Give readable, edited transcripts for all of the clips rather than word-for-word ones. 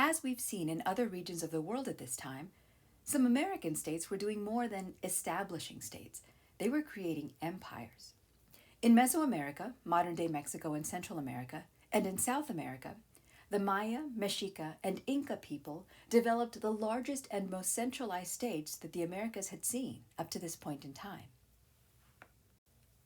As we've seen in other regions of the world at this time, some American states were doing more than establishing states. They were creating empires. In Mesoamerica, modern-day Mexico and Central America, and in South America, the Maya, Meshika, and Inca people developed the largest and most centralized states that the Americas had seen up to this point in time.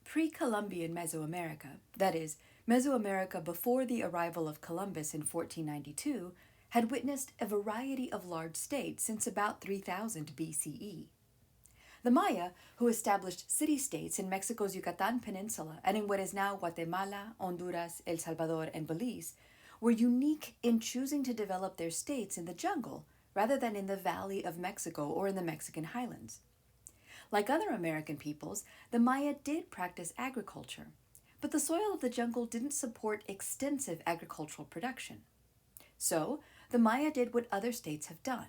Pre-Columbian Mesoamerica, that is, Mesoamerica before the arrival of Columbus in 1492, had witnessed a variety of large states since about 3000 BCE. The Maya, who established city-states in Mexico's Yucatan Peninsula and in what is now Guatemala, Honduras, El Salvador, and Belize, were unique in choosing to develop their states in the jungle rather than in the Valley of Mexico or in the Mexican highlands. Like other American peoples, the Maya did practice agriculture, but the soil of the jungle didn't support extensive agricultural production. So, the Maya did what other states have done.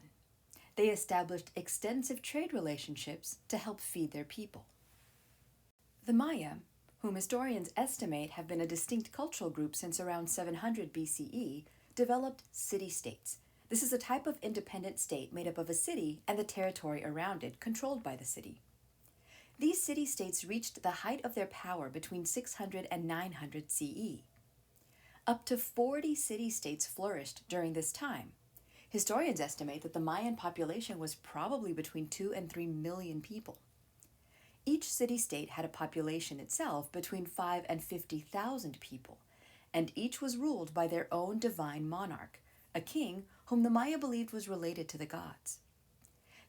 They established extensive trade relationships to help feed their people. The Maya, whom historians estimate have been a distinct cultural group since around 700 BCE, developed city-states. This is a type of independent state made up of a city and the territory around it, controlled by the city. These city-states reached the height of their power between 600 and 900 CE. Up to 40 city-states flourished during this time. Historians estimate that the Mayan population was probably between 2 and 3 million people. Each city-state had a population itself between 5 and 50,000 people, and each was ruled by their own divine monarch, a king whom the Maya believed was related to the gods.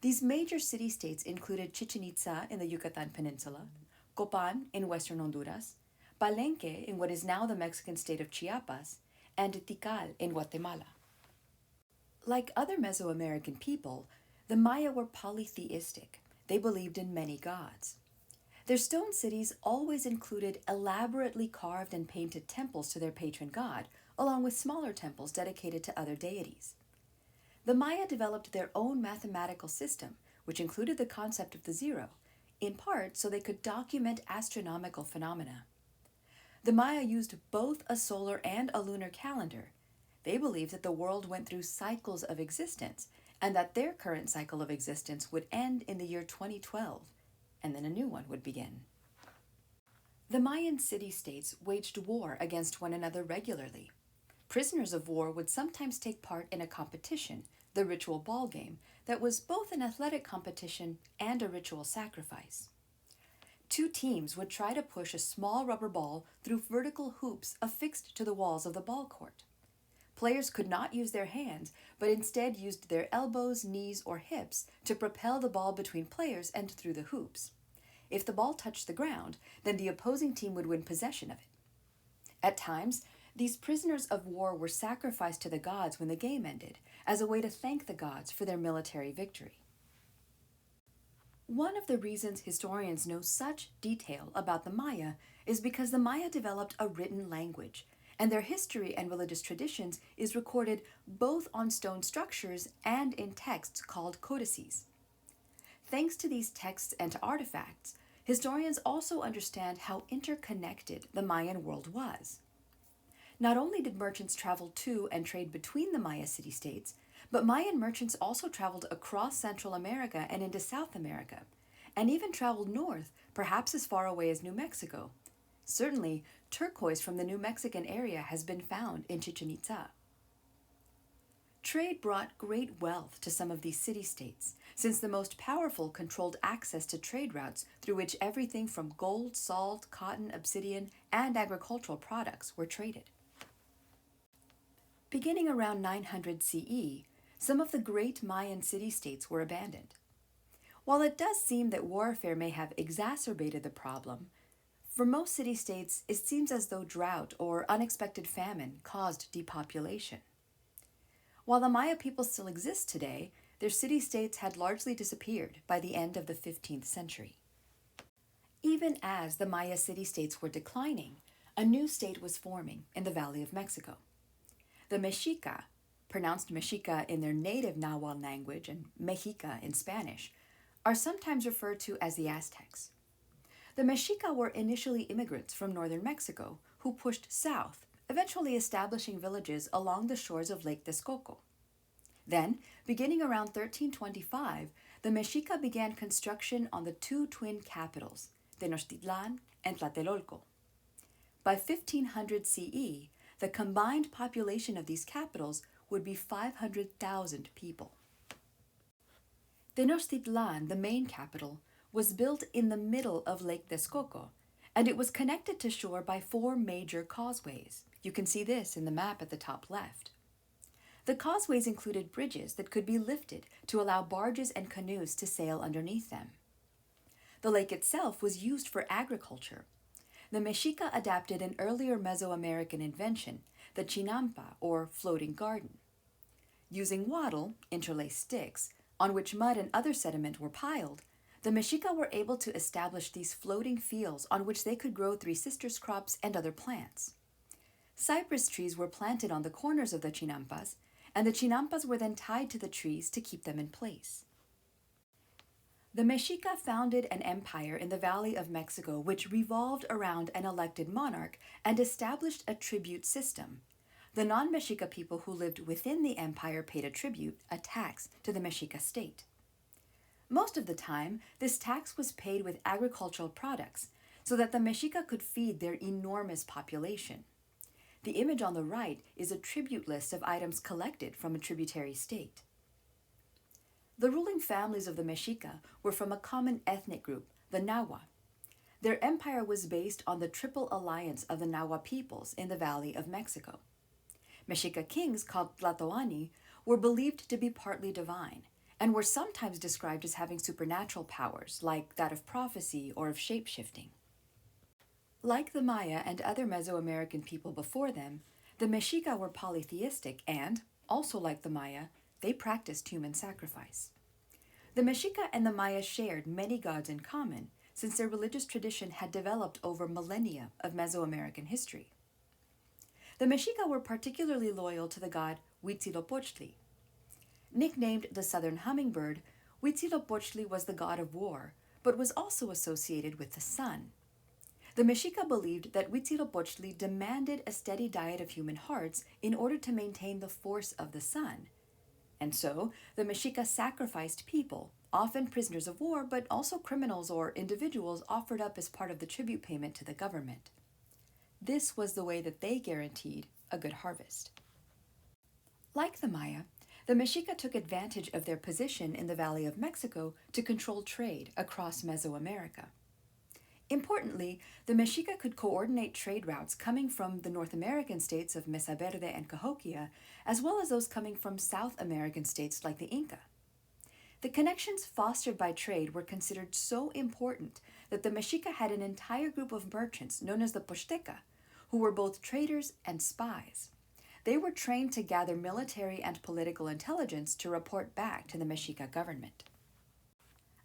These major city-states included Chichen Itza in the Yucatan Peninsula, Copan in western Honduras, Palenque in what is now the Mexican state of Chiapas, and Tikal in Guatemala. Like other Mesoamerican people, the Maya were polytheistic. They believed in many gods. Their stone cities always included elaborately carved and painted temples to their patron god, along with smaller temples dedicated to other deities. The Maya developed their own mathematical system, which included the concept of the zero, in part so they could document astronomical phenomena. The Maya used both a solar and a lunar calendar. They believed that the world went through cycles of existence, and that their current cycle of existence would end in the year 2012, and then a new one would begin. The Mayan city-states waged war against one another regularly. Prisoners of war would sometimes take part in a competition, the ritual ball game, that was both an athletic competition and a ritual sacrifice. Two teams would try to push a small rubber ball through vertical hoops affixed to the walls of the ball court. Players could not use their hands, but instead used their elbows, knees, or hips to propel the ball between players and through the hoops. If the ball touched the ground, then the opposing team would win possession of it. At times, these prisoners of war were sacrificed to the gods when the game ended, as a way to thank the gods for their military victory. One of the reasons historians know such detail about the Maya is because the Maya developed a written language, and their history and religious traditions is recorded both on stone structures and in texts called codices. Thanks to these texts and to artifacts, historians also understand how interconnected the Mayan world was. Not only did merchants travel to and trade between the Maya city-states, but Mayan merchants also traveled across Central America and into South America, and even traveled north, perhaps as far away as New Mexico. Certainly, turquoise from the New Mexican area has been found in Chichen Itza. Trade brought great wealth to some of these city-states, since the most powerful controlled access to trade routes through which everything from gold, salt, cotton, obsidian, and agricultural products were traded. Beginning around 900 CE, some of the great Mayan city-states were abandoned. While it does seem that warfare may have exacerbated the problem, for most city-states it seems as though drought or unexpected famine caused depopulation. While the Maya people still exist today, their city-states had largely disappeared by the end of the 15th century. Even as the Maya city-states were declining, a new state was forming in the Valley of Mexico. The Meshika, pronounced Meshika in their native Nahuatl language and Mexica in Spanish, are sometimes referred to as the Aztecs. The Meshika were initially immigrants from northern Mexico who pushed south, eventually establishing villages along the shores of Lake Texcoco. Then, beginning around 1325, the Mexica began construction on the two twin capitals, Tenochtitlan and Tlatelolco. By 1500 CE, the combined population of these capitals would be 500,000 people. Tenochtitlan, the main capital, was built in the middle of Lake Texcoco, and it was connected to shore by four major causeways. You can see this in the map at the top left. The causeways included bridges that could be lifted to allow barges and canoes to sail underneath them. The lake itself was used for agriculture. The Mexica adapted an earlier Mesoamerican invention, the chinampa, or floating garden. Using wattle, interlaced sticks, on which mud and other sediment were piled, the Mexica were able to establish these floating fields on which they could grow Three Sisters crops and other plants. Cypress trees were planted on the corners of the chinampas, and the chinampas were then tied to the trees to keep them in place. The Mexica founded an empire in the Valley of Mexico which revolved around an elected monarch and established a tribute system. The non-Mexica people who lived within the empire paid a tribute, a tax, to the Mexica state. Most of the time, this tax was paid with agricultural products so that the Mexica could feed their enormous population. The image on the right is a tribute list of items collected from a tributary state. The ruling families of the Mexica were from a common ethnic group, the Nahua. Their empire was based on the triple alliance of the Nahua peoples in the Valley of Mexico. Mexica kings called Tlatoani were believed to be partly divine and were sometimes described as having supernatural powers like that of prophecy or of shape-shifting. Like the Maya and other Mesoamerican people before them, the Mexica were polytheistic and, also like the Maya, they practiced human sacrifice. The Mexica and the Maya shared many gods in common, since their religious tradition had developed over millennia of Mesoamerican history. The Mexica were particularly loyal to the god Huitzilopochtli. Nicknamed the Southern Hummingbird, Huitzilopochtli was the god of war, but was also associated with the sun. The Mexica believed that Huitzilopochtli demanded a steady diet of human hearts in order to maintain the force of the sun. And so, the Mexica sacrificed people, often prisoners of war, but also criminals or individuals offered up as part of the tribute payment to the government. This was the way that they guaranteed a good harvest. Like the Maya, the Mexica took advantage of their position in the Valley of Mexico to control trade across Mesoamerica. Importantly, the Mexica could coordinate trade routes coming from the North American states of Mesa Verde and Cahokia, as well as those coming from South American states like the Inca. The connections fostered by trade were considered so important that the Mexica had an entire group of merchants known as the Posteca, who were both traders and spies. They were trained to gather military and political intelligence to report back to the Mexica government.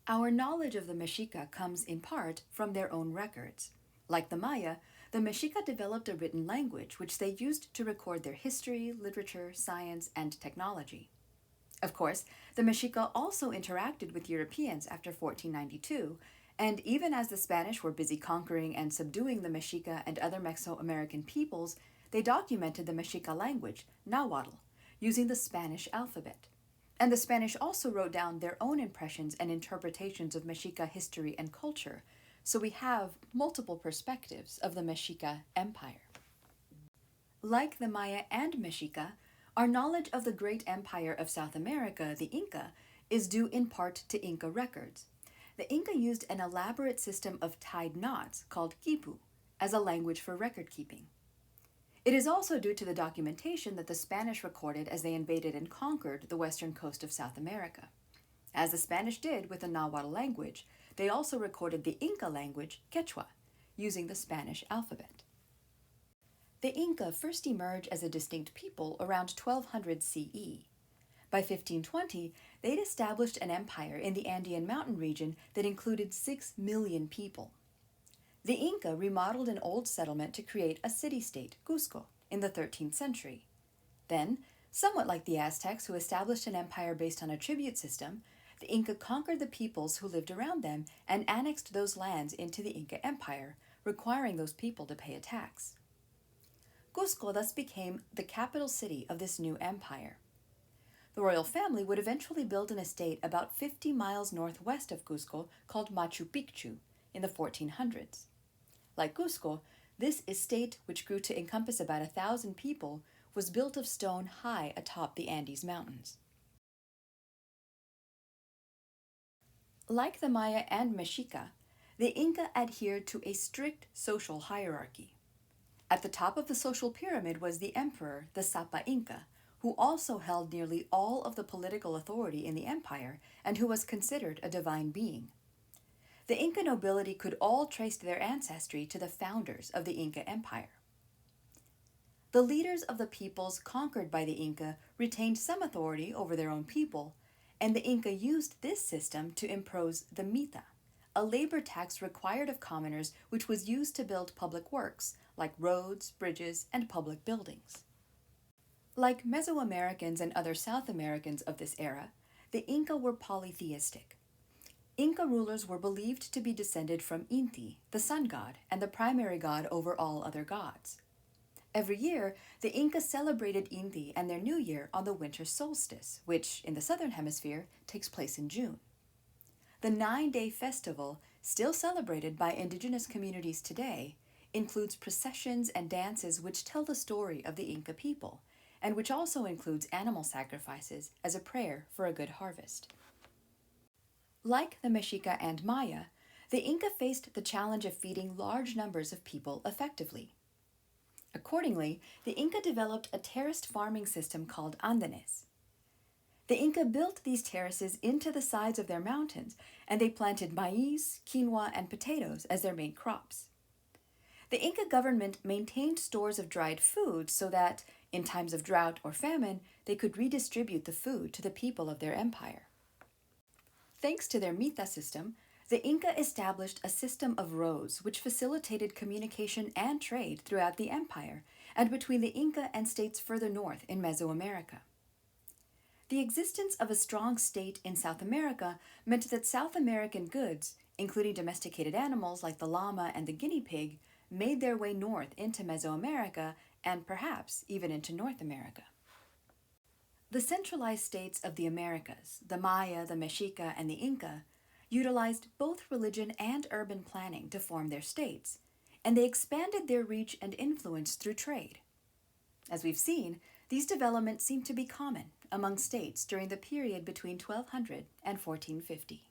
Our knowledge of the Mexica comes in part from their own records. Like the Maya, the Mexica developed a written language which they used to record their history, literature, science, and technology. Of course, the Mexica also interacted with Europeans after 1492, and even as the Spanish were busy conquering and subduing the Mexica and other Mesoamerican peoples, they documented the Mexica language, Nahuatl, using the Spanish alphabet. And the Spanish also wrote down their own impressions and interpretations of Mexica history and culture, so we have multiple perspectives of the Mexica Empire. Like the Maya and Mexica, our knowledge of the great empire of South America, the Inca, is due in part to Inca records. The Inca used an elaborate system of tied knots called quipu as a language for record keeping. It is also due to the documentation that the Spanish recorded as they invaded and conquered the western coast of South America. As the Spanish did with the Nahuatl language, they also recorded the Inca language, Quechua, using the Spanish alphabet. The Inca first emerged as a distinct people around 1200 CE. By 1520, they'd established an empire in the Andean mountain region that included 6 million people. The Inca remodeled an old settlement to create a city-state, Cusco, in the 13th century. Then, somewhat like the Aztecs who established an empire based on a tribute system, the Inca conquered the peoples who lived around them and annexed those lands into the Inca Empire, requiring those people to pay a tax. Cusco thus became the capital city of this new empire. The royal family would eventually build an estate about 50 miles northwest of Cusco called Machu Picchu in the 1400s. Like Cusco, this estate, which grew to encompass about 1,000 people, was built of stone high atop the Andes Mountains. Like the Maya and Mexica, the Inca adhered to a strict social hierarchy. At the top of the social pyramid was the emperor, the Sapa Inca, who also held nearly all of the political authority in the empire and who was considered a divine being. The Inca nobility could all trace their ancestry to the founders of the Inca Empire. The leaders of the peoples conquered by the Inca retained some authority over their own people, and the Inca used this system to impose the mita, a labor tax required of commoners which was used to build public works like roads, bridges, and public buildings. Like Mesoamericans and other South Americans of this era, the Inca were polytheistic. Inca rulers were believed to be descended from Inti, the sun god, and the primary god over all other gods. Every year, the Inca celebrated Inti and their new year on the winter solstice, which, in the southern hemisphere, takes place in June. The 9-day festival, still celebrated by indigenous communities today, includes processions and dances which tell the story of the Inca people, and which also includes animal sacrifices as a prayer for a good harvest. Like the Meshika and Maya, the Inca faced the challenge of feeding large numbers of people effectively. Accordingly, the Inca developed a terraced farming system called andenes. The Inca built these terraces into the sides of their mountains, and they planted maize, quinoa, and potatoes as their main crops. The Inca government maintained stores of dried food so that, in times of drought or famine, they could redistribute the food to the people of their empire. Thanks to their mita system, the Inca established a system of roads which facilitated communication and trade throughout the empire and between the Inca and states further north in Mesoamerica. The existence of a strong state in South America meant that South American goods, including domesticated animals like the llama and the guinea pig, made their way north into Mesoamerica and perhaps even into North America. The centralized states of the Americas, the Maya, the Mexica, and the Inca, utilized both religion and urban planning to form their states, and they expanded their reach and influence through trade. As we've seen, these developments seem to be common among states during the period between 1200 and 1450.